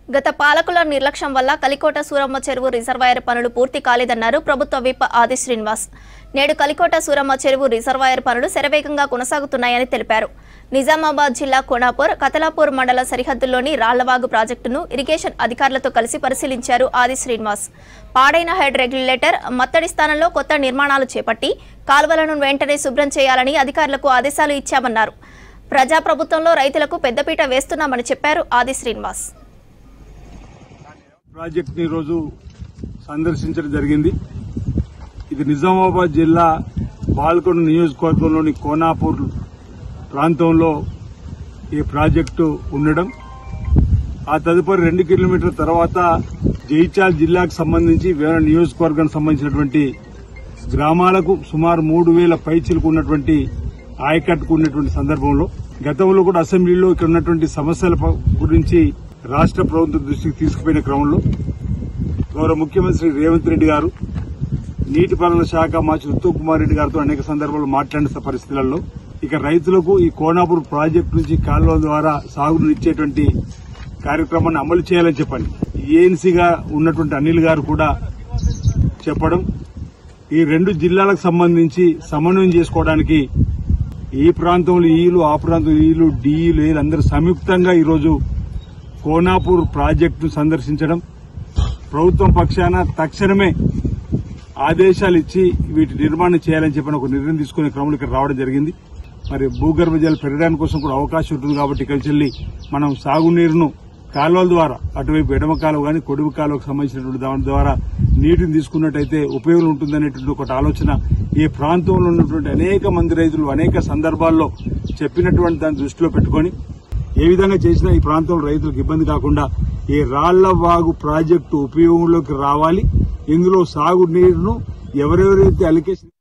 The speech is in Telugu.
గత పాలకుల నిర్లక్ష్యం వల్ల కలికోట సూరమ్మ చెరువు రిజర్వాయర్ పనులు పూర్తి కాలేదన్నారు ప్రభుత్వ విప్ ఆది శ్రీనివాస్. నేడు కలికోట సూరమ్మ చెరువు రిజర్వాయర్ పనులు శరవేగంగా కొనసాగుతున్నాయని తెలిపారు. నిజామాబాద్ జిల్లా కోనాపూర్, కతలాపూర్ మండల సరిహద్దుల్లోని రాళ్లవాగు ప్రాజెక్టును ఇరిగేషన్ అధికారులతో కలిసి పరిశీలించారు ఆది శ్రీనివాస్. పాడైన హెడ్ రెగ్యులేటర్, మత్తడి స్థానంలో కొత్త నిర్మాణాలు చేపట్టి కాల్వలను వెంటనే శుభ్రం చేయాలని అధికారులకు ఆదేశాలు ఇచ్చామన్నారు. ప్రజాప్రభుత్వంలో రైతులకు పెద్దపీట వేస్తున్నామని చెప్పారు ఆది శ్రీనివాస్. ప్రాజెక్ట్ ని రోజు సందర్శించడం జరిగింది. ఇది నిజామాబాద్ జిల్లా బాల్కొండ నియోజకవర్గంలోని కోనాపూర్ ప్రాంతంలో ఈ ప్రాజెక్టు ఉండడం, ఆ తదుపరి 2 కిలోమీటర్ల తర్వాత జైచాల్ జిల్లాకు సంబంధించి వేరే నియోజకవర్గానికి సంబంధించినటువంటి గ్రామాలకు సుమారు 3000 పైచిలకు ఉన్నటువంటి ఆయకట్టుకు ఉన్నటువంటి సందర్భంలో గతంలో కూడా అసెంబ్లీలో ఇక్కడ ఉన్నటువంటి సమస్యల గురించి రాష్ట్ర ప్రభుత్వం దృష్టికి తీసుకుపోయిన క్రమంలో గౌరవ ముఖ్యమంత్రి రేవంత్ రెడ్డి గారు, నీటిపారుదల శాఖ మంత్రి ఉత్తమ్ కుమార్ రెడ్డి గారితో అనేక సందర్భాల్లో మాట్లాడిన పరిస్థితులలో ఇక రైతులకు ఈ కోనాపూర్ ప్రాజెక్టు నుంచి కాలువల ద్వారా సాగునిచ్చేటువంటి కార్యక్రమాన్ని అమలు చేయాలని చెప్పండి ఏఎన్సీగా ఉన్నటువంటి అనిల్ గారు కూడా చెప్పడం, ఈ 2 జిల్లాలకు సంబంధించి సమన్వయం చేసుకోవడానికి ఈ ప్రాంతంలో ఈలు, ఆ ప్రాంతంలో ఈలు, డీఈలు అందరూ సంయుక్తంగా ఈరోజు కోనాపూర్ ప్రాజెక్టును సందర్శించడం, ప్రభుత్వం పక్షాన తక్షణమే ఆదేశాలు ఇచ్చి వీటి నిర్మాణం చేయాలని చెప్పిన ఒక నిర్ణయం తీసుకునే క్రమంలో ఇక్కడ రావడం జరిగింది. మరి భూగర్భ జలాలు పెరగడానికి కోసం కూడా అవకాశం ఉంటుంది కాబట్టి ఇక్కడి చెల్లి మనం సాగునీరును కాలువల ద్వారా అటువైపు ఎడమ కాలువ కానీ కొడుకు కాలువకు సంబంధించినటువంటి దాని ద్వారా నీటిని తీసుకున్నట్టయితే ఉపయోగం ఉంటుందనేటువంటి ఒక ఆలోచన ఈ ప్రాంతంలో ఉన్నటువంటి అనేక మంది రైతులు అనేక సందర్భాల్లో చెప్పినటువంటి దాన్ని దృష్టిలో పెట్టుకుని ఏ విధంగా చేసినా ఈ ప్రాంతంలో రైతులకు ఇబ్బంది కాకుండా ఈ రాళ్లవాగు ప్రాజెక్టు ఉపయోగంలోకి రావాలి. ఇందులో సాగునీరును ఎవరెవరైతే అలికేషన్